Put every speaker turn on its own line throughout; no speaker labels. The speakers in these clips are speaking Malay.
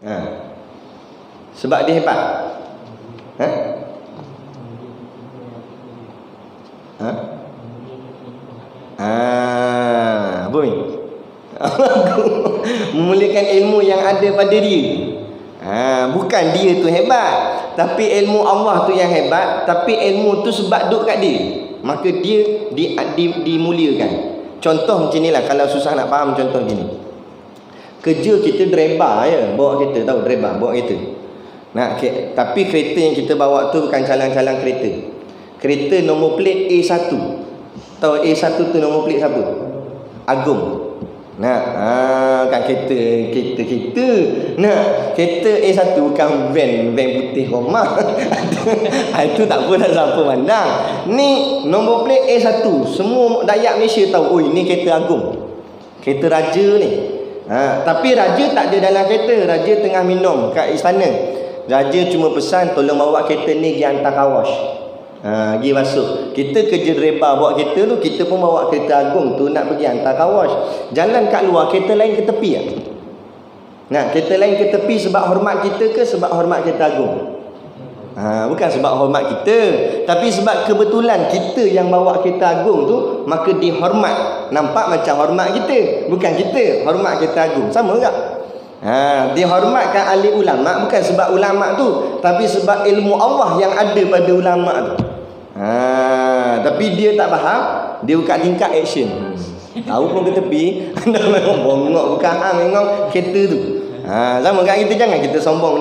Ha. Sebab dia hebat. Ha? Ha? Apa ni? Memuliakan ilmu yang ada pada dia. Bukan dia tu hebat, tapi ilmu Allah tu yang hebat. Tapi ilmu tu sebab duduk kat dia, maka dia dimuliakan. Contoh macam ni lah, kalau susah nak faham contoh gini. Kerja kita driver je, bawa kereta, tahu driver bawa kereta. Tapi kereta yang kita bawa tu bukan calang-calang kereta. Kereta nombor plate A1. Tahu A1 tu nombor plate siapa? Agung. Kan kereta. Kereta A1 bukan van putih Roma. Itu tak apa, tak siapa pandang. Ni nombor plate A1. Semua Dayak Malaysia tahu, oh ini kereta Agung, kereta raja ni. Tapi raja tak ada dalam kereta. Raja tengah minum kat istana. Raja cuma pesan, tolong bawa kereta ni pergi hantar car wash. Pergi masuk. Kita kerja driver bawa kereta tu, kita pun bawa kereta Agung tu nak pergi hantar car wash. Jalan kat luar, kereta lain ke tepi tak? Kereta lain ke tepi sebab hormat kita ke sebab hormat kereta Agung? Bukan sebab hormat kita, tapi sebab kebetulan kita yang bawa kereta Agung tu, maka dihormat. Nampak macam hormat kita, bukan kita hormat kereta Agung. Sama tak? Dihormatkan ahli ulama bukan sebab ulama tu, tapi sebab ilmu Allah yang ada pada ulama tu. Tapi dia tak faham, dia buka tingkat action. Tahu pun ke tepi. Dah memang bongok bukan memang kereta tu. Sama kat kita, jangan kita sombong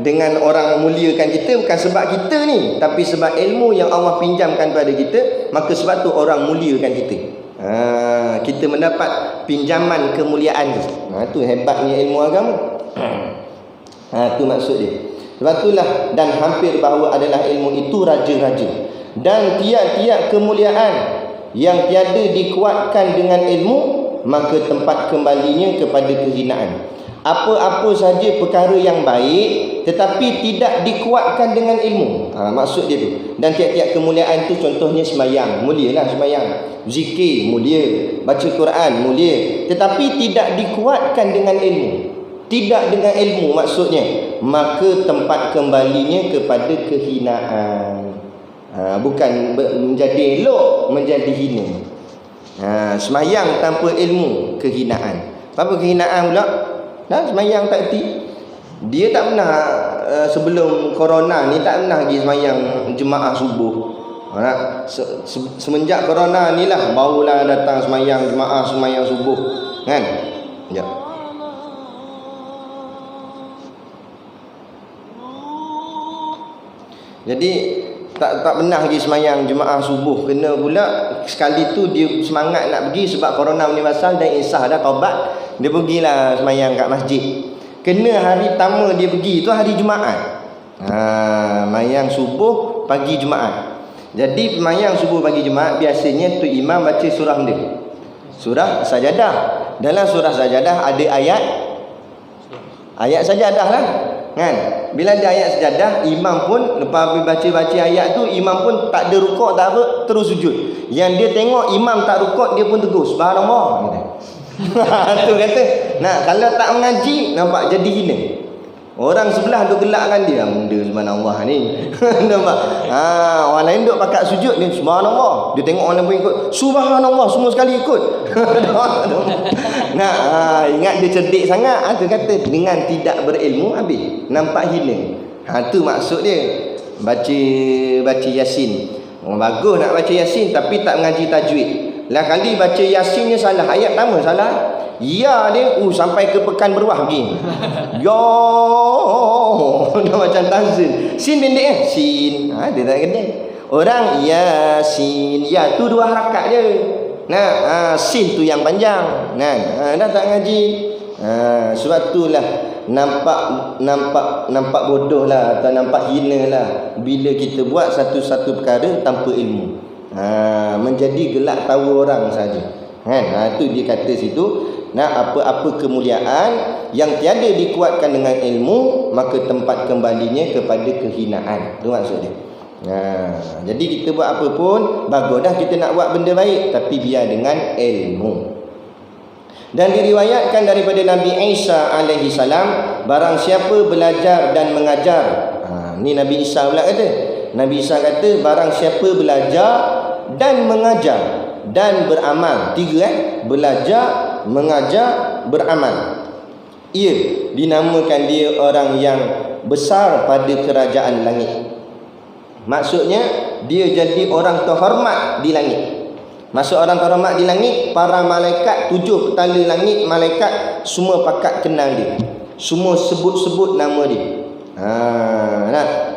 dengan orang muliakan kita bukan sebab kita ni, tapi sebab ilmu yang Allah pinjamkan pada kita, maka sebab tu orang muliakan kita. Kita mendapat pinjaman kemuliaan tu. Tu hebatnya ilmu agama. Tu maksud dia. Sebab itulah, dan hampir bahawa adalah ilmu itu raja-raja, dan tiap-tiap kemuliaan yang tiada dikuatkan dengan ilmu, maka tempat kembalinya kepada kehinaan. Apa-apa saja perkara yang baik tetapi tidak dikuatkan dengan ilmu, maksud dia tu. Dan tiap-tiap kemuliaan tu, contohnya sembahyang, mulialah sembahyang. Zikir, mulia. Baca Quran, mulia. Tetapi tidak dikuatkan dengan ilmu. Tidak dengan ilmu maksudnya, maka tempat kembalinya kepada kehinaan. Bukan menjadi elok, menjadi hina. Sembahyang tanpa ilmu, kehinaan. Apa kehinaan pula? Sembahyang tak erti. Dia tak pernah sebelum corona ni tak pernah pergi sembahyang jemaah subuh. Semenjak corona ni lah barulah datang sembahyang jemaah sembahyang subuh, kan? Ya. Jadi tak pernah pergi sembahyang jemaah subuh. Kena pula sekali tu dia semangat nak pergi sebab corona ni pasal, dan insah dah taubat, dia pergilah sembahyang kat masjid. Kena hari pertama dia pergi tu hari Jumaat. Sembahyang subuh pagi Jumaat. Jadi sembahyang subuh pagi Jumaat biasanya tu imam baca surah dia, surah Sajadah. Dalam surah Sajadah ada ayat sajadah lah, kan? Bila ada ayat sajadah, imam pun lepas baca ayat tu, imam pun tak ada rukuk tak apa, terus sujud. Yang dia tengok imam tak rukuk, dia pun tegur subhanallah. Tu kata, kalau tak mengaji nampak jadi hina. Orang sebelah duk gelakkan dia, benda subhanallah ni. Nampak? Orang lain duk pakat sujud ni subhanallah. Dia tengok orang lain pun ikut subhanallah, semua sekali ikut. Ingat dia cerdik sangat. Tu kata dengan tidak berilmu habis nampak hina. Tu maksud dia. Baca Yasin. Bagus nak baca Yasin tapi tak mengaji tajwid. Lah kali baca Yasinnya salah, ayat pertama salah. Ya dia sampai ke pekan beruah pergi. Ya dah macam tazin. Sin pendek sin. Dia tak kena. Orang Yasin, ya tu 2 harakat je. Sin tu yang panjang. Dah tak ngaji. Sebab itulah nampak bodoh lah, atau nampak hina lah bila kita buat satu-satu perkara tanpa ilmu. Menjadi gelak tahu orang saja. Itu dia kata situ. Apa-apa kemuliaan yang tiada dikuatkan dengan ilmu, maka tempat kembalinya kepada kehinaan. Itu maksud dia. Jadi kita buat apa pun bagus dah, kita nak buat benda baik, tapi biar dengan ilmu. Dan diriwayatkan daripada Nabi Isa alaihi salam, barang siapa belajar dan mengajar. Ni Nabi Isa pula kata. Nabi Isa kata barang siapa belajar dan mengajar dan beramal. 3 belajar, mengajar, beramal. Ia dinamakan dia orang yang besar pada kerajaan langit. Maksudnya dia jadi orang terhormat di langit. Maksud orang terhormat di langit, para malaikat 7 petala langit, malaikat semua pakat kenal dia. Semua sebut-sebut nama dia.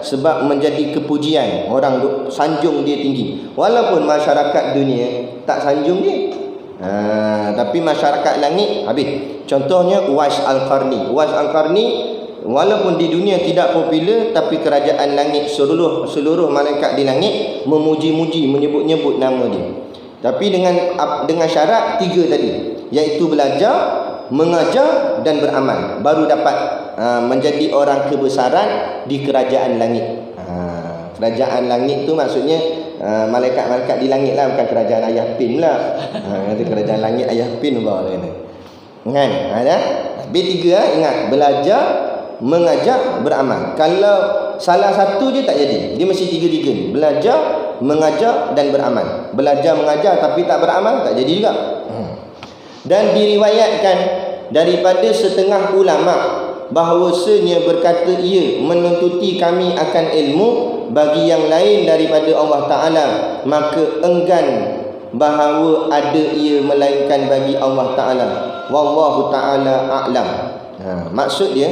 Sebab menjadi kepujian, orang sanjung dia tinggi. Walaupun masyarakat dunia tak sanjung dia. Tapi masyarakat langit habis. Contohnya Uwais Al-Qarni. Uwais Al-Qarni walaupun di dunia tidak popular, tapi kerajaan langit seluruh malaikat di langit memuji-muji, menyebut-nyebut nama dia. Tapi dengan syarat 3 tadi, iaitu belajar, mengajar dan beramal, baru dapat menjadi orang kebesaran di kerajaan langit. Kerajaan langit tu maksudnya malaikat-malaikat di langit lah, bukan kerajaan ayah pin lah. Kata kerajaan langit ayah pin bawa dia. Kan? B3 ingat, belajar, mengajar, beramal. Kalau salah satu je tak jadi, dia mesti 3-3 ni. Belajar, mengajar dan beramal. Belajar, mengajar tapi tak beramal, tak jadi juga. Dan diriwayatkan daripada setengah ulama bahawasanya berkata ia menuntuti kami akan ilmu bagi yang lain daripada Allah Ta'ala, maka enggan bahawa ada ia melainkan bagi Allah Ta'ala. Wallahu Ta'ala a'lam. Maksud dia,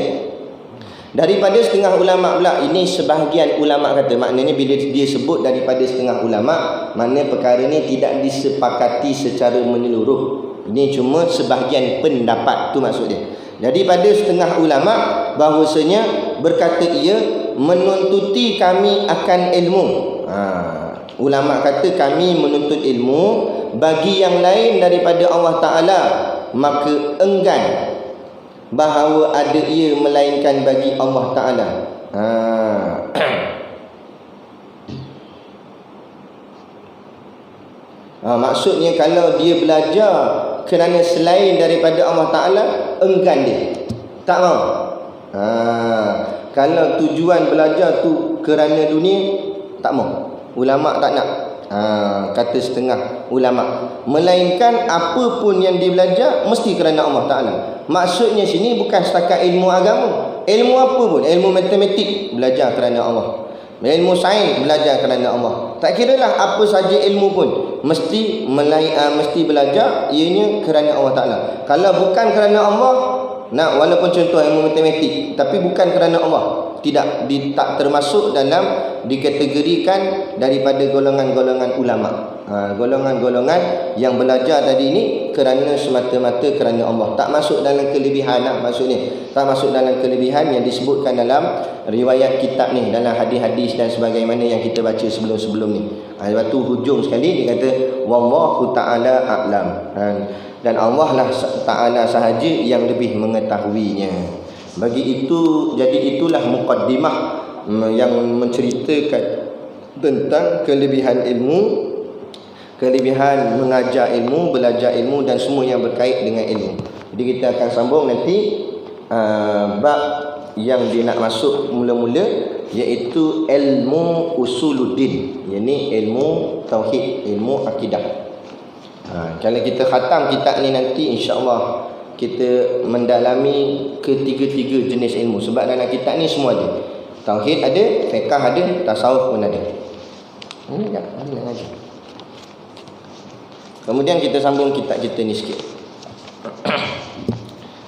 daripada setengah ulama pula, ini sebahagian ulama kata, maknanya bila dia sebut daripada setengah ulama, maknanya perkara ni tidak disepakati secara menyeluruh. Ini cuma sebahagian pendapat, tu maksud dia. Jadi pada setengah ulama bahawasanya berkata ia menuntuti kami akan ilmu. Ulama kata kami menuntut ilmu bagi yang lain daripada Allah Ta'ala, maka enggan bahawa ada ia melainkan bagi Allah Ta'ala. Maksudnya kalau dia belajar kerana selain daripada Allah Ta'ala, enggan dia, tak mau. Kalau tujuan belajar tu kerana dunia, tak mau. Ulama tak nak. Kata setengah ulama, melainkan apa pun yang dia belajar mesti kerana Allah Ta'ala. Maksudnya sini bukan setakat ilmu agama, ilmu apa pun, ilmu matematik belajar kerana Allah, ilmu sains belajar kerana Allah. Tak kiralah apa saja ilmu pun mesti belajar ianya kerana Allah Ta'ala. Kalau bukan kerana Allah, walaupun contoh ilmu matematik tapi bukan kerana Allah, tak termasuk dalam dikategorikan daripada golongan-golongan ulama. Golongan-golongan yang belajar tadi ini kerana semata-mata kerana Allah, tak masuk dalam kelebihan lah, maksudnya tak masuk dalam kelebihan yang disebutkan dalam riwayat kitab ni, dalam hadis-hadis dan sebagaimana yang kita baca sebelum-sebelum ni. Lepas tu hujung sekali dia kata wallahu ta'ala a'lam, dan Allah lah Ta'ala sahaja yang lebih mengetahuinya. Jadi itulah muqaddimah yang menceritakan tentang kelebihan ilmu, kelebihan mengajar ilmu, belajar ilmu dan semua yang berkait dengan ilmu. Jadi kita akan sambung nanti bab yang dia nak masuk mula-mula, iaitu ilmu usuluddin, yakni ilmu tauhid, ilmu akidah. Kalau kita khatam kitab ni nanti, insya-Allah kita mendalami ketiga-tiga jenis ilmu. Sebab dalam kitab ni semua ada. Tauhid ada, fiqh ada, tasawuf pun ada. Ini tak nak ngaji. Kemudian kita sambung kitab kita ni sikit.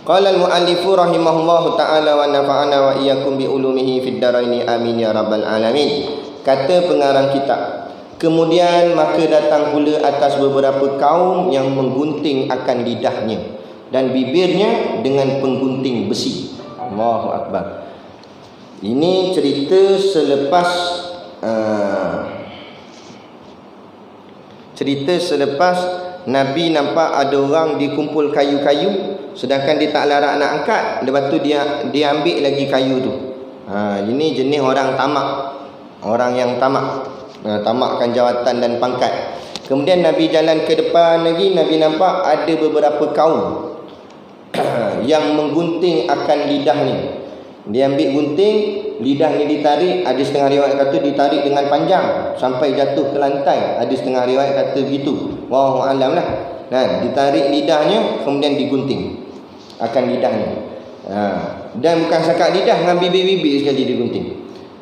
Qala al-muallifu rahimahullahu ta'ala wa nafa'ana wa iyyakum bi ulumihi fid dharaini amin ya rabbal alamin. Kata pengarang kitab, kemudian maka datang pula atas beberapa kaum yang menggunting akan lidahnya dan bibirnya dengan penggunting besi. Allahu akbar. Ini cerita selepas Nabi nampak ada orang dikumpul kayu-kayu, sedangkan dia tak larat nak angkat. Lepas tu dia ambil lagi kayu tu. Ini jenis orang tamak, orang yang tamak, tamakkan jawatan dan pangkat. Kemudian Nabi jalan ke depan lagi, Nabi nampak ada beberapa kaum yang menggunting akan lidahnya. Dia ambil gunting, lidah ni ditarik, ada setengah riwayat kata ditarik dengan panjang sampai jatuh ke lantai, ada setengah riwayat kata begitu. Wallahu alam lah. Ditarik lidahnya kemudian digunting akan lidahnya. Dan bukan sekat lidah, dengan bibir-bibir sekali digunting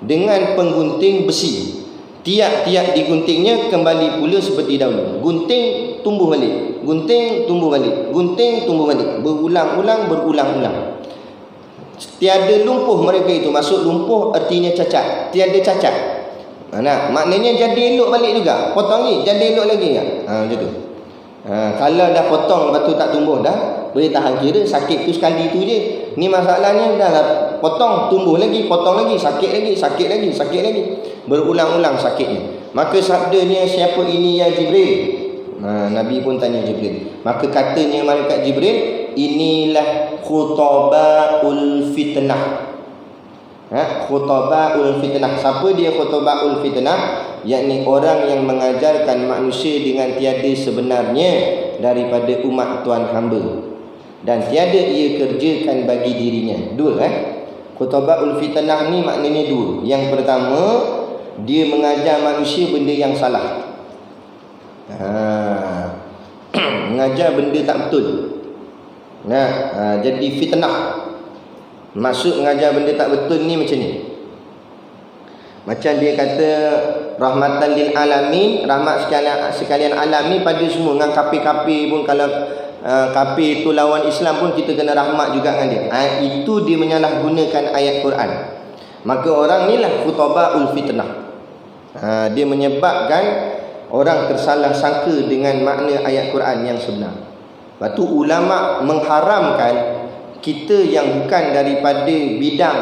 dengan penggunting besi. Tiap-tiap diguntingnya kembali pula seperti dahulu. Gunting, tumbuh balik. Gunting, tumbuh balik. Gunting, tumbuh balik. Berulang-ulang. Tiada lumpuh mereka itu. Maksud lumpuh artinya cacat. Tiada cacat. Maknanya jadi elok balik juga. Potong ni, jadi elok lagi tak? Macam tu. Kalau dah potong, lepas tu tak tumbuh dah, boleh tahan kira sakit tu sekali tu je. Ni masalahnya dah potong, tumbuh lagi, potong lagi, sakit lagi. Berulang-ulang sakitnya. Maka sabdanya, siapa ini ya Jibril? Nabi pun tanya Jibril. Maka katanya malaikat Jibril, inilah khutabaul fitnah. Khutabaul fitnah. Siapa dia khutabaul fitnah? Yakni orang yang mengajarkan manusia dengan tiada sebenarnya daripada umat Tuhan hamba, dan tiada ia kerjakan bagi dirinya. Dua khutabaul fitnah ni maknanya dua. Yang pertama, dia mengajar manusia benda yang salah. Mengajar benda tak betul. Jadi fitnah. Maksud mengajar benda tak betul ni macam ni. Macam dia kata rahmatan lil alamin, rahmat sekalian alam ni pada semua. Dengan kafir-kafir pun, kalau kafir itu lawan Islam pun kita kena rahmat juga dengan dia. Itu dia menyalahgunakan ayat Quran. Maka orang ni lah khutabaul fitnah. Dia menyebabkan orang tersalah sangka dengan makna ayat Quran yang sebenar. Lepas tu ulama mengharamkan kita yang bukan daripada bidang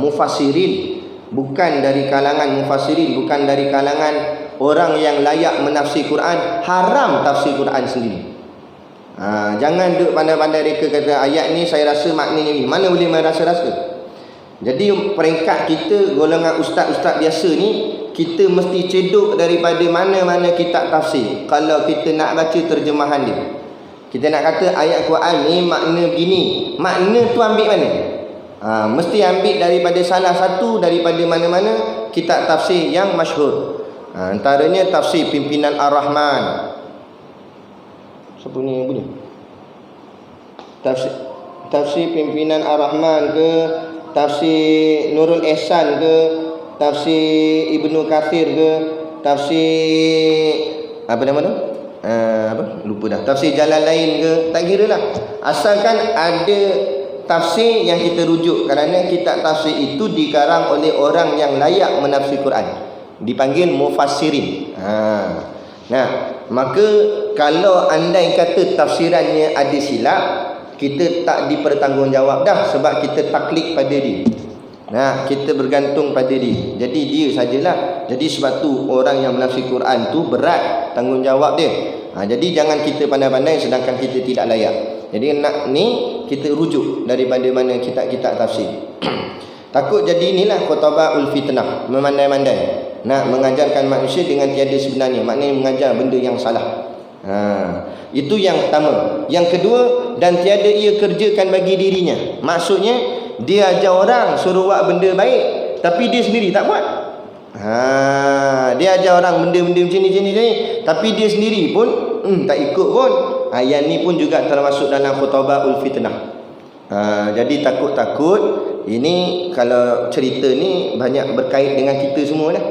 mufassirin, bukan dari kalangan mufassirin, bukan dari kalangan orang yang layak menafsir Quran, haram tafsir Quran sendiri. Jangan duk pandai-pandai reka kata ayat ni saya rasa maknanya ni. Mana boleh merasa-rasa. Jadi peringkat kita golongan ustaz-ustaz biasa ni, kita mesti cedok daripada mana-mana kitab tafsir. Kalau kita nak baca terjemahan dia, kita nak kata ayat Quran ni makna begini, makna tu ambil mana? Mesti ambil daripada salah satu daripada mana-mana kitab tafsir yang masyhur. Antaranya tafsir Pimpinan Ar-Rahman. Siapa ni yang punya? Tafsir Pimpinan Ar-Rahman ke, tafsir Nurul Ihsan ke, tafsir Ibnu Katsir ke, tafsir apa nama tu? Lupa dah. Tafsir Jalalain ke, tak kira lah. Asalkan ada tafsir yang kita rujuk, kerana kitab tafsir itu dikarang oleh orang yang layak menafsir Quran, dipanggil mufassirin. Maka kalau andai kata tafsirannya ada silap, kita tak dipertanggungjawab dah, sebab kita taklid pada dia. Kita bergantung pada dia. Jadi dia sajalah. Jadi sebab tu orang yang menafsir Quran tu berat tanggungjawab dia. Jadi jangan kita pandai-pandai sedangkan kita tidak layak. Jadi nak ni kita rujuk daripada mana kitab-kitab tafsir. Takut jadi inilah khutabaul fitnah, memandai-mandai nak mengajarkan manusia dengan tiada sebenarnya, maknanya mengajar benda yang salah. Itu yang pertama. Yang kedua, dan tiada ia kerjakan bagi dirinya. Maksudnya dia ajar orang suruh buat benda baik, tapi dia sendiri tak buat. Dia ajar orang benda-benda macam ni, tapi dia sendiri pun tak ikut pun. Yang ni pun juga termasuk dalam khutabaul fitnah. Jadi takut-takut ini, kalau cerita ni banyak berkait dengan kita semua lah,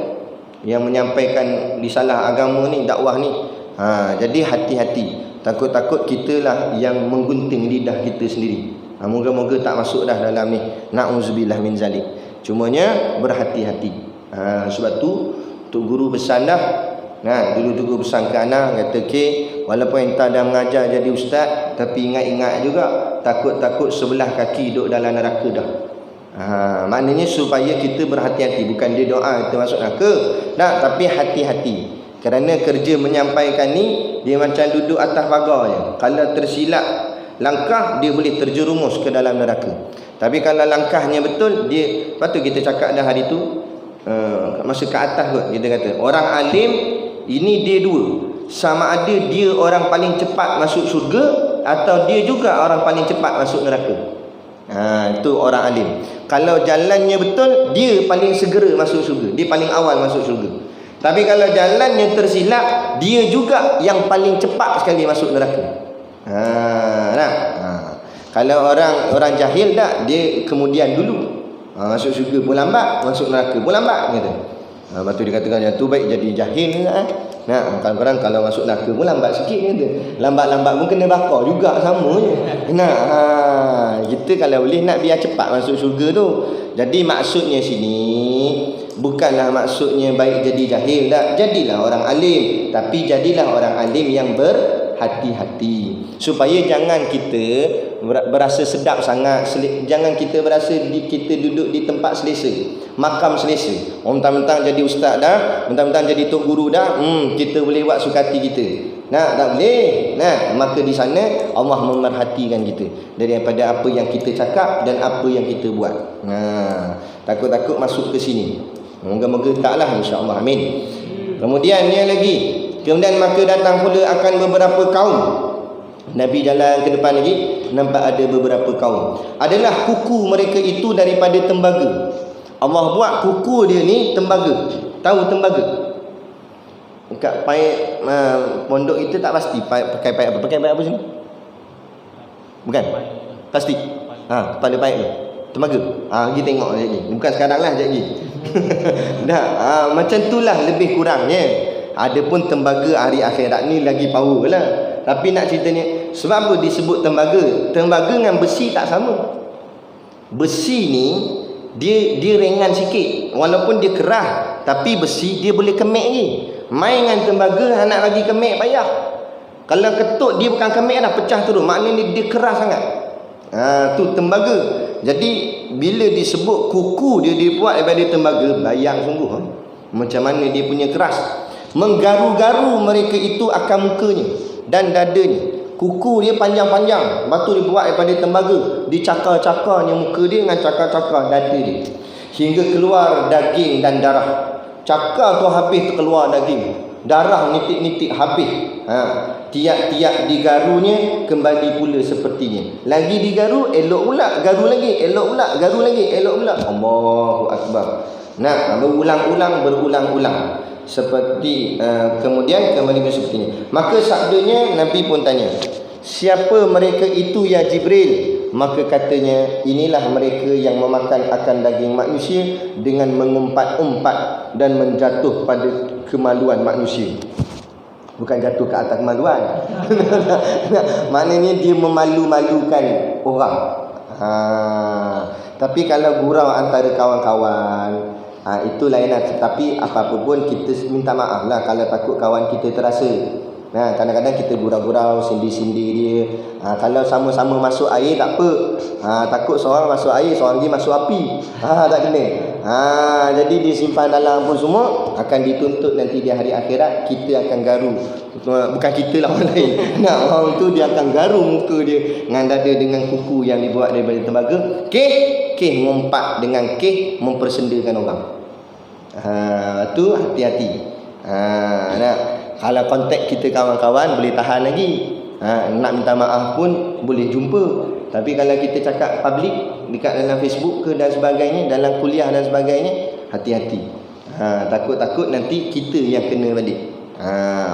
yang menyampaikan risalah agama ni, dakwah ni. Jadi hati-hati. Takut-takut kita lah yang menggunting lidah kita sendiri. Moga-moga tak masuk dah dalam ni. Na'udzubillah min zalik. Cumanya berhati-hati. Sebab tu Tok Guru pesan dah. Dulu Tok Guru pesan ke anak, kata walaupun entah dah mengajar jadi ustaz, tapi ingat-ingat juga, takut-takut sebelah kaki duduk dalam neraka dah. Maknanya supaya kita berhati-hati. Bukan dia doa kita masuk neraka, tapi hati-hati. Kerana kerja menyampaikan ni, dia macam duduk atas pagar je. Kalau tersilap langkah, dia boleh terjerumus ke dalam neraka. Tapi kalau langkahnya betul, dia, lepas tu kita cakap dah hari tu, masa ke atas kot, kita kata orang alim ini dia dua, sama ada dia orang paling cepat masuk syurga atau dia juga orang paling cepat masuk neraka. Itu orang alim. Kalau jalannya betul, dia paling segera masuk syurga, dia paling awal masuk syurga. Tapi kalau jalannya tersilap, dia juga yang paling cepat sekali masuk neraka. Kalau orang jahil tak, dia kemudian dulu. Masuk syurga pun lambat, masuk neraka pun lambat kata. Lepas tu dia katakan yang tu baik jadi jahil kadang-kadang kalau masuk neraka pun lambat sikit kata. Lambat-lambat pun kena bakar juga, sama je. Kita kalau boleh nak biar cepat masuk syurga tu. Jadi maksudnya sini bukanlah maksudnya baik jadi jahil tak. Jadilah orang alim, tapi jadilah orang alim yang berhati-hati, supaya jangan kita berasa sedap sangat, jangan kita berasa kita duduk di tempat selesa, makam selesa. Mentang-mentang jadi ustaz dah, mentang-mentang jadi tok guru dah, kita boleh buat suka hati kita. Tak boleh. Maka di sana Allah memerhatikan kita daripada apa yang kita cakap dan apa yang kita buat. Takut-takut masuk ke sini. Moga-moga taklah, insya-Allah. Amin. Kemudian dia lagi, kemudian maka datang pula akan beberapa kaum. Nabi jalan ke depan lagi, nampak ada beberapa kaum. Adalah kuku mereka itu daripada tembaga. Allah buat kuku dia ni tembaga. Tahu tembaga? Dekat paip pondok kita tak pasti pakai paip apa. Pakai paip apa sini? Bukan? Plastik. Kepala paip tu. Tembaga. Pergi tengok lagi. Bukan sekarang lah, sekejap lagi. Macam itulah lebih kurangnya. Adapun tembaga hari akhirat ni lagi power lah. Tapi nak ceritanya, sebab apa disebut tembaga? Tembaga dengan besi tak sama. Besi ni dia ringan sikit, walaupun dia keras, tapi besi dia boleh kemek lagi. Main dengan tembaga, nak bagi kemek payah. Kalau ketuk dia bukan kemek dah, pecah terus. Maknanya dia keras sangat. Tu tembaga. Jadi bila disebut kuku dia dibuat daripada tembaga, bayang sungguh macam mana dia punya keras. Menggaru-garu mereka itu akan mukanya dan dadanya. Kuku dia panjang-panjang, lepas tu dibuat daripada tembaga. Dicakar-cakarnya muka dia dengan cakar-cakar dada dia, hingga keluar daging dan darah. Cakar tu habis keluar daging, darah nitik-nitik habis. Tiap-tiap digarunya kembali pula sepertinya. Lagi digaru, elok pula, garu lagi, elok pula, garu lagi, elok pula. Allahu Akbar. Berulang-ulang. Seperti kemudian kembali sepertinya. Maka sabdanya Nabi pun tanya, siapa mereka itu ya Jibril? Maka katanya, inilah mereka yang memakan akan daging manusia dengan mengumpat-umpat dan menjatuh pada kemaluan manusia. Bukan jatuh ke atas kemaluan. Maknanya dia memalu-malukan orang. Tapi kalau gurau antara kawan-kawan, itu lain lah. Tapi apa-apa pun kita minta maaf lah kalau takut kawan kita terasa. Kadang-kadang kita gurau-gurau, sindir-sindir dia. Kalau sama-sama masuk air tak apa. Takut seorang masuk air, seorang lagi masuk api. Tak kena. Jadi disimpan dalam pun semua, akan dituntut nanti di hari akhirat. Kita akan garu. Bukan kita lah, orang lain. Orang tu dia akan garu muka dia dengan dada dengan kuku yang dibuat daripada tembaga. Keh ngumpat dengan keh mempersendakan orang. Tu hati-hati. Kalau kontak kita kawan-kawan boleh tahan lagi. Nak minta maaf pun boleh jumpa. Tapi kalau kita cakap public dekat dalam Facebook ke dan sebagainya, dalam kuliah dan sebagainya, hati-hati. Takut-takut nanti kita yang kena balik.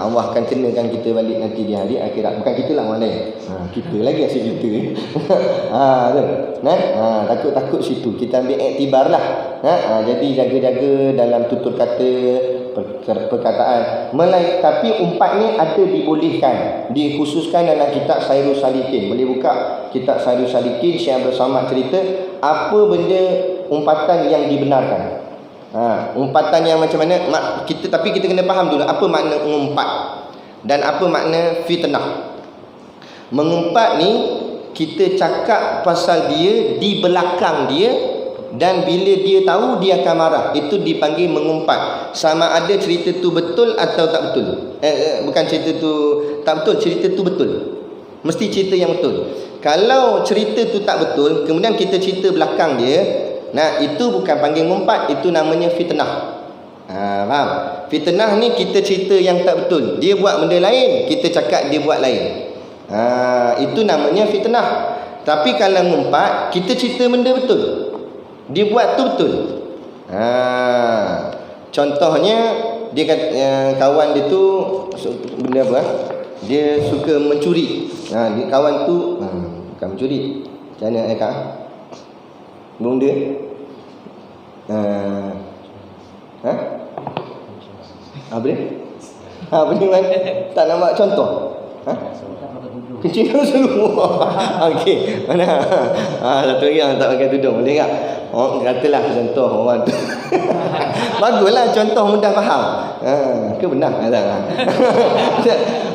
Allah akan kenakan kita balik nanti di hari akhirat. Bukan kita lah, orang lain. Kita lagi asyik kita. Takut-takut situ. Kita ambil iktibar lah. Jadi jaga-jaga dalam tutur kata, perkataan. Tapi umpatnya ada dibolehkan, dikhususkan dalam kitab Sairus Salikin. Boleh buka kitab Sairus Salikin, Syekh Abdul Samad cerita apa benda umpatan yang dibenarkan. Umpatan yang macam mana tapi kita kena faham dulu apa makna mengumpat dan apa makna fitnah. Mengumpat ni kita cakap pasal dia di belakang dia, dan bila dia tahu dia akan marah, itu dipanggil mengumpat. Sama ada cerita tu betul atau tak betul. Bukan cerita tu tak betul, cerita tu betul. Mesti cerita yang betul. Kalau cerita tu tak betul, kemudian kita cerita belakang dia, itu bukan panggil mengumpat, itu namanya fitnah. Faham? Fitnah ni kita cerita yang tak betul. Dia buat benda lain, kita cakap dia buat lain. Itu namanya fitnah. Tapi kalau ngumpat, kita cerita benda betul, dia buat tu betul. Contohnya dia kata, kawan dia tu benda apa? Dia suka mencuri. Kawan tu bukan mencuri. Macam mana Kak? Benda apa dia? Apa ni man? Tak nampak contoh. Kencing dalam seluar. Okey, mana? Satu lagi yang tak pakai tudung, boleh tak? Katalah contoh orang tu. Baguslah contoh mudah faham. Ke benar?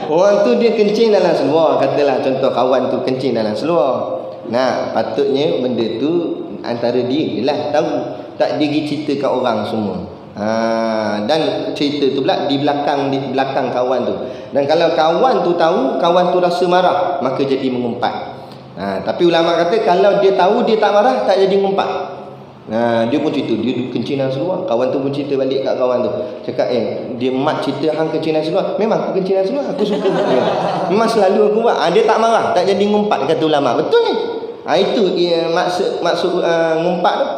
Orang tu dia kencing dalam seluar, katalah contoh kawan tu kencing dalam seluar. Patutnya benda tu antara dia lah tahu, tak dia pergi cerita kat orang semua. Dan cerita tu pula di belakang kawan tu. Dan kalau kawan tu tahu, kawan tu rasa marah, maka jadi mengumpat. Tapi ulama kata kalau dia tahu dia tak marah, tak jadi mengumpat. Dia pun cerita dia kencing dalam seluar. Kawan tu pun cerita balik kat kawan tu, cakap dia mat cerita hang kencing dalam seluar. Memang aku kencing dalam seluar, aku suka. Memang selalu aku buat. Dia tak marah, tak jadi mengumpat, kata ulama. Betul ni. Itu maksud ngumpat tu.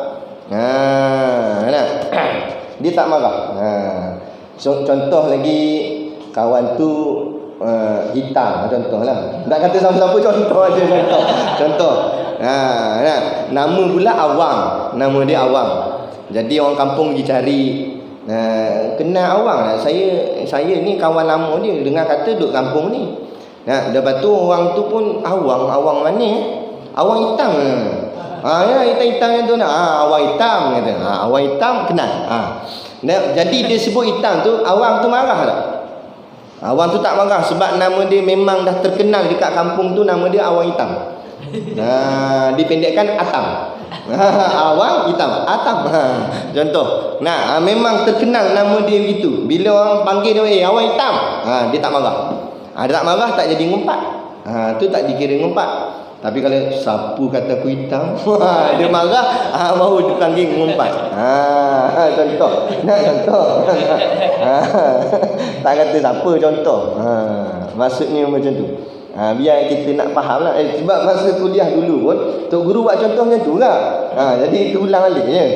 Dia tak marah. Contoh lagi, kawan tu hitam, contohlah. Tak kata siapa-siapa, contoh aja contoh. Nama pula Awang. Nama dia Awang. Jadi orang kampung pergi cari, kenal Awang. Saya ni kawan lama dia, dengar kata duduk kampung ni. Lepas tu orang tu pun Awang mana? Awang hitam. Hitam-hitam tu nak. Awang hitam kata. Awang hitam kenal. Jadi dia sebut hitam tu, Awang tu marah tak? Awang tu tak marah sebab nama dia memang dah terkenal dekat kampung tu, nama dia Awang hitam. Dipendekkan Atam. Awang hitam, Atam. Contoh. Memang terkenal nama dia begitu. Bila orang panggil dia, Awang hitam, dia tak marah. Dia tak marah, tak jadi ngumpat. Tu tak dikira ngumpat. Tapi kalau sapu kata aku hitam, dia marah, baru dia panggil ngumpat. Contoh. Contoh. Tak kata siapa, contoh. Maksudnya macam tu. Biar kita nak faham lah. Sebab masa kuliah dulu pun tok guru buat contoh macam tu lah. Jadi itu ulang balik je.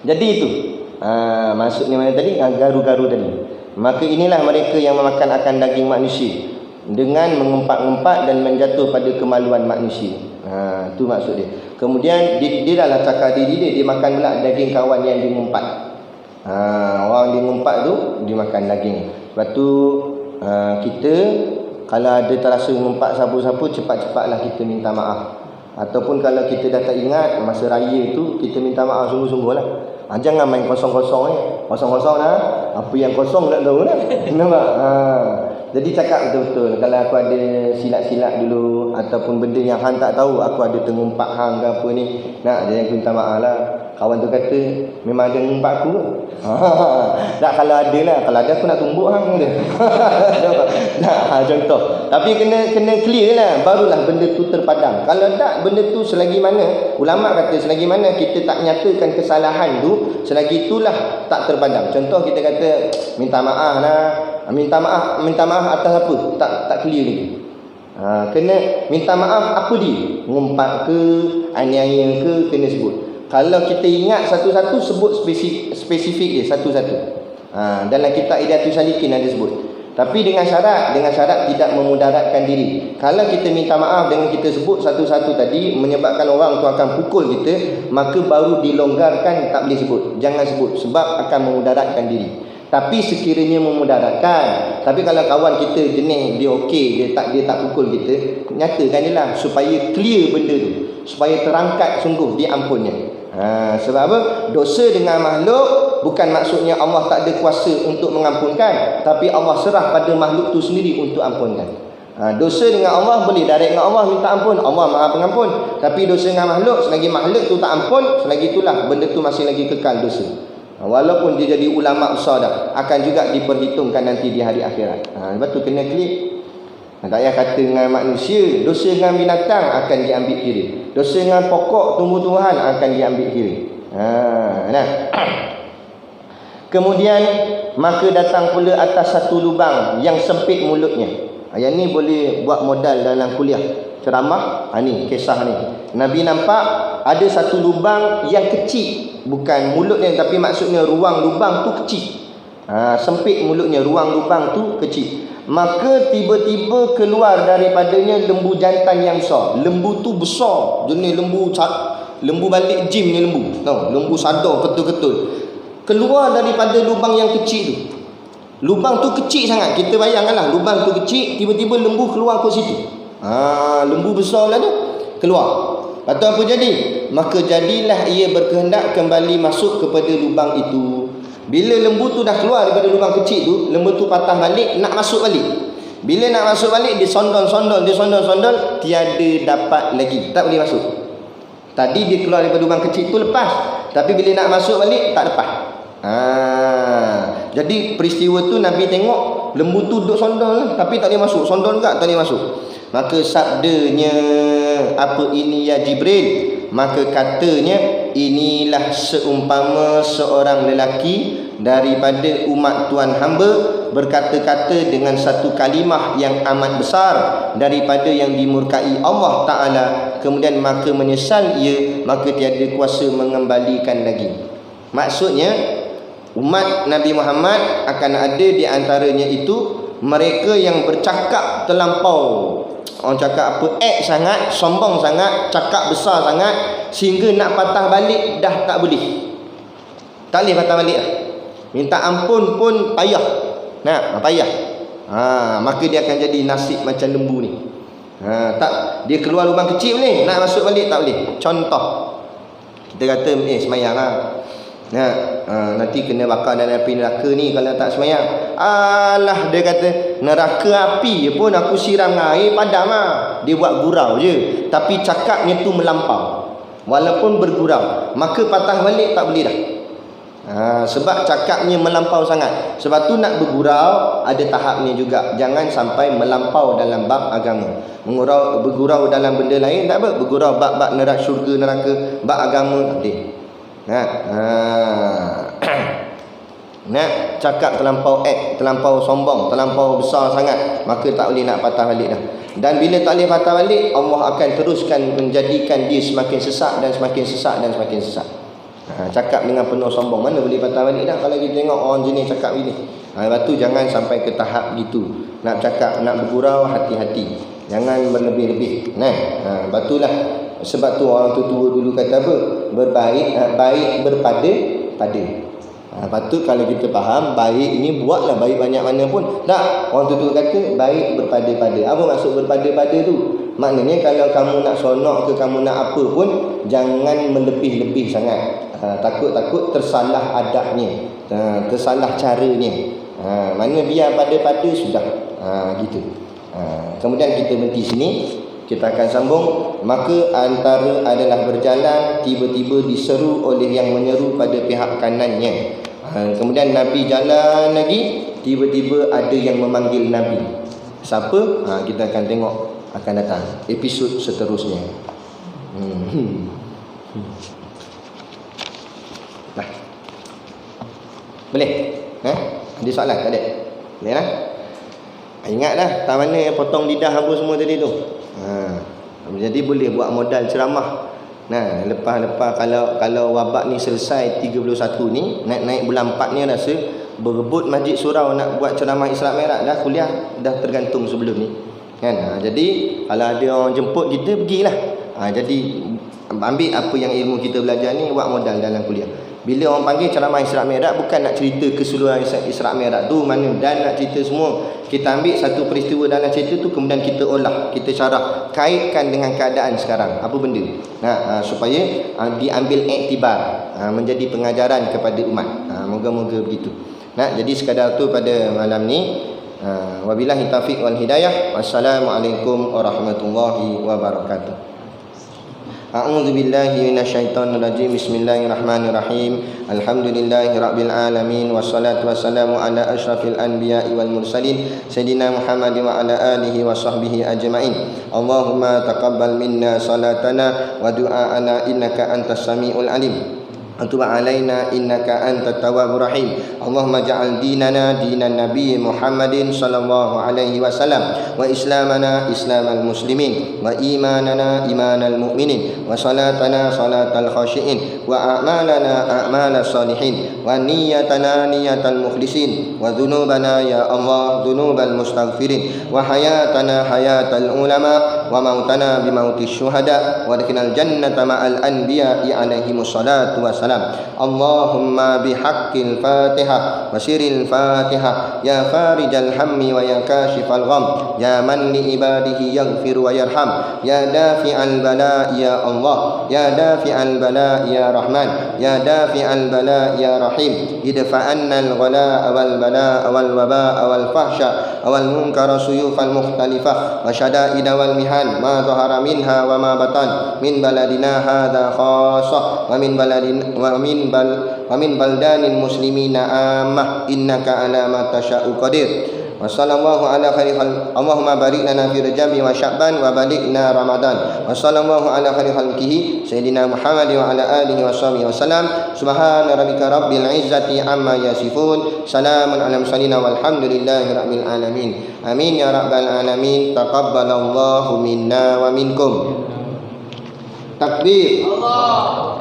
Jadi itu maksudnya mana tadi? Garu-garu tadi. Maka inilah mereka yang memakan akan daging manusia dengan mengumpat-ngumpat dan menjatuh pada kemaluan manusia. Itu maksud dia. Kemudian dia dah cakap diri dia makan pula daging kawan yang dia ngumpat. Orang dia ngumpat tu dia makan daging. Lepas tu kita kalau ada terasa ngumpat siapa-siapa, cepat-cepatlah kita minta maaf. Ataupun kalau kita dah tak ingat masa raya tu, kita minta maaf sungguh-sungguh lah. Jangan main kosong-kosong ni. Kosong-kosong lah. Apa yang kosong tak tahu lah. Nampak? Jadi cakap betul-betul. Kalau aku ada silap-silap dulu, ataupun benda yang hang tak tahu, aku ada tengumpak hang ke apa ni, jadi aku minta maaf lah. Kawan tu kata, memang ada ngumpat aku ke? Tak, kalau ada lah. Kalau ada aku nak tumbuk hang dia. Contoh. Tapi kena clear lah, barulah benda tu terpadam. Kalau tak, benda tu selagi mana, ulama kata selagi mana kita tak nyatakan kesalahan tu, selagi itulah tak terpadam. Contoh kita kata minta maaf lah. Minta maaf atas apa? Tak clear ni. Kena minta maaf apa dia? Ngumpat ke, aniaya ke, kena sebut. Kalau kita ingat satu-satu, sebut spesifik dia satu-satu. Dalam kitab Hidayatul Salikin ada sebut. Tapi dengan syarat tidak memudaratkan diri. Kalau kita minta maaf dengan kita sebut satu-satu tadi menyebabkan orang tu akan pukul kita, maka baru dilonggarkan tak boleh sebut. Jangan sebut sebab akan memudaratkan diri. Tapi sekiranya memudaratkan, tapi kalau kawan kita jenis dia okey, dia tak pukul kita, nyatakan dia lah supaya clear benda tu, supaya terangkat sungguh diampunnya. Sebab apa? Dosa dengan makhluk bukan maksudnya Allah tak ada kuasa untuk mengampunkan, tapi Allah serah pada makhluk tu sendiri untuk ampunkan. Dosa dengan Allah boleh direct dengan Allah minta ampun, Allah Maha Pengampun. Tapi dosa dengan makhluk, selagi makhluk tu tak ampun, selagi itulah benda tu masih lagi kekal dosa. Walaupun dia jadi ulama besar dah, akan juga diperhitungkan nanti di hari akhirat. Lepas tu kena klik. Tak payah kata dengan manusia, dosa dengan binatang akan diambil kira. Dosa dengan pokok tumbuh-tumbuhan akan diambil kira. Kemudian maka datang pula atas satu lubang yang sempit mulutnya. Yang ni boleh buat modal dalam kuliah ceramah. Ni kisah ni. Nabi nampak ada satu lubang yang kecil, bukan mulutnya tapi maksudnya ruang lubang tu kecil. Sempit mulutnya, ruang lubang tu kecil. Maka tiba-tiba keluar daripadanya lembu jantan yang besar. Lembu tu besar, jenis lembu balik gym ni lembu. Tahu, lembu sadar ketul-ketul. Keluar daripada lubang yang kecil tu. Lubang tu kecil sangat. Kita bayangkanlah lubang tu kecil, tiba-tiba lembu keluar ke situ. Lembu besar lah tu keluar. Lepas tu apa jadi? Maka jadilah ia berkehendak kembali masuk kepada lubang itu. Bila lembu tu dah keluar daripada lubang kecil tu, lembu tu patah balik, nak masuk balik. Bila nak masuk balik, dia sondol-sondol, tiada dapat lagi, tak boleh masuk. Tadi dia keluar daripada lubang kecil tu lepas, tapi bila nak masuk balik, tak lepas. Jadi peristiwa tu Nabi tengok lembu tu duduk sondol lah, tapi tak boleh masuk. Sondol juga tak boleh masuk. Maka sabdanya, apa ini ya Jibril? Maka katanya, inilah seumpama seorang lelaki daripada umat Tuhan hamba berkata-kata dengan satu kalimah yang amat besar daripada yang dimurkai Allah Ta'ala, kemudian maka menyesal ia, maka tiada kuasa mengembalikan lagi. Maksudnya umat Nabi Muhammad akan ada di antaranya itu mereka yang bercakap terlampau, orang cakap apa, sangat, sombong sangat, cakap besar sangat, sehingga nak patah balik dah tak boleh. Tak boleh patah balik lah. Minta ampun pun payah. Payah. Maka dia akan jadi nasib macam lembu ni. Tak, dia keluar lubang kecil boleh, nak masuk balik tak boleh. Contoh, kita kata semayang lah. Nanti kena bakar dalam api neraka ni kalau tak semayang. Alah, dia kata neraka api pun aku siram air padam lah. Dia buat gurau je, tapi cakapnya tu melampau. Walaupun bergurau, maka patah balik tak boleh dah. Sebab cakapnya melampau sangat. Sebab tu nak bergurau ada tahapnya juga. Jangan sampai melampau dalam bab agama. Bergurau dalam benda lain tak apa. Bergurau bab-bab neraka, syurga, neraka, bab agama tak boleh. Nak cakap terlampau terlampau sombong, terlampau besar sangat, maka tak boleh nak patah balik dah. Dan bila tak boleh patah balik, Allah akan teruskan menjadikan dia semakin sesak dan semakin sesak dan semakin sesak. Cakap dengan penuh sombong, mana boleh patah balik dah kalau kita tengok orang jenis cakap gini. Lepas tu jangan sampai ke tahap gitu. Nak cakap, nak bergurau, hati-hati, jangan berlebih-lebih. Lepas tu lah, sebab tu orang tua dulu kata apa? Baik berpada-pada. Lepas tu kalau kita faham, baik ni buatlah baik banyak mana pun. Tak, orang tua kata baik berpada-pada. Apa maksud berpada-pada tu? Maknanya kalau kamu nak sonok ke, kamu nak apa pun, jangan melebih-lebih sangat. Takut-takut tersalah adabnya, tersalah caranya. Mana biar pada-pada sudah. Gitu. Kemudian kita berhenti sini. Kita akan sambung. Maka antara adalah berjalan, tiba-tiba diseru oleh yang menyeru pada pihak kanannya. Kemudian Nabi jalan lagi, tiba-tiba ada yang memanggil Nabi. Siapa? Kita akan tengok, akan datang episod seterusnya. Nah, boleh? Ada soalan? Tak ada? Boleh lah? Ingatlah tak mana yang potong lidah apa semua tadi tu. Jadi boleh buat modal ceramah. Lepas kalau wabak ni selesai 31 ni, naik bulan 4 ni rasa berebut Masjid Surau nak buat ceramah Isra Mi'raj dah, kuliah dah tergantung sebelum ni. Kan? Jadi kalau ada orang jemput kita, pergilah. Jadi ambil apa yang ilmu kita belajar ni, buat modal dalam kuliah. Bila orang panggil ceramah Isra Mi'raj, bukan nak cerita keseluruhan Isra Mi'raj tu mana, dan nak cerita semua. Kita ambil satu peristiwa dalam cerita tu, kemudian kita olah, kita syarah, kaitkan dengan keadaan sekarang, apa benda. Supaya diambil iktibar, menjadi pengajaran kepada umat. Moga-moga begitu. Jadi sekadar tu pada malam ni. Wabillahi taufiq wal hidayah. Wassalamualaikum warahmatullahi wabarakatuh. A'udzu billahi minasyaitonir rajim. Bismillahirrahmanirrahim. Alhamdulillahirabbil alamin, wassalatu wassalamu ala asyrafil anbiya'i wal mursalin sayyidina Muhammad wa ala alihi wa sahbihi ajmain. Allahumma taqabbal minna salatana wa du'aana innaka antas samiul alim. وتب علينا إنك أنت التواب الرحيم اللهم اجعل ديننا دين النبي محمد صلى الله عليه وسلم وإسلامنا إسلام المسلمين وإيماننا إيمان المؤمنين وصلاتنا صلاة الخاشعين وأعمالنا أعمال الصالحين ونيتنا نية المخلصين وذنوبنا يا الله ذنوب المستغفرين وحياتنا حياة العلماء وموتنا بموت الشهداء وادخلنا الجنة مع الأنبياء عليهم الصلاة والسلام اللهم بحق الفاتحة وسر الفاتحة يا فارج الهم ويا كاشف الغم يا من لعباده يغفر ويرحم يا دافع البلاء يا الله يا دافع البلاء يا رحمن يا دافع البلاء يا رحيم ادفع عنا الغلاء والبلاء والوباء والفحشاء والمنكر سيوف المختلفة وشدائد والمحن ما ظهر منها وما بطن من بلدنا هذا خاصة ومن بلدان المسلمين عامة إنك على ما تشاء قدير وصلى الله على خير اللهم بارك لنا في رجب وشعبان وبلغنا رمضان وصلى الله على خير خلقه سيدنا محمد وعلى آله وصحبه وسلم سبحان ربك رب العزة عما يصفون سلام على المرسلين والحمد لله رب العالمين آمين يا رب العالمين تقبل الله منا ومنكم تكبير الله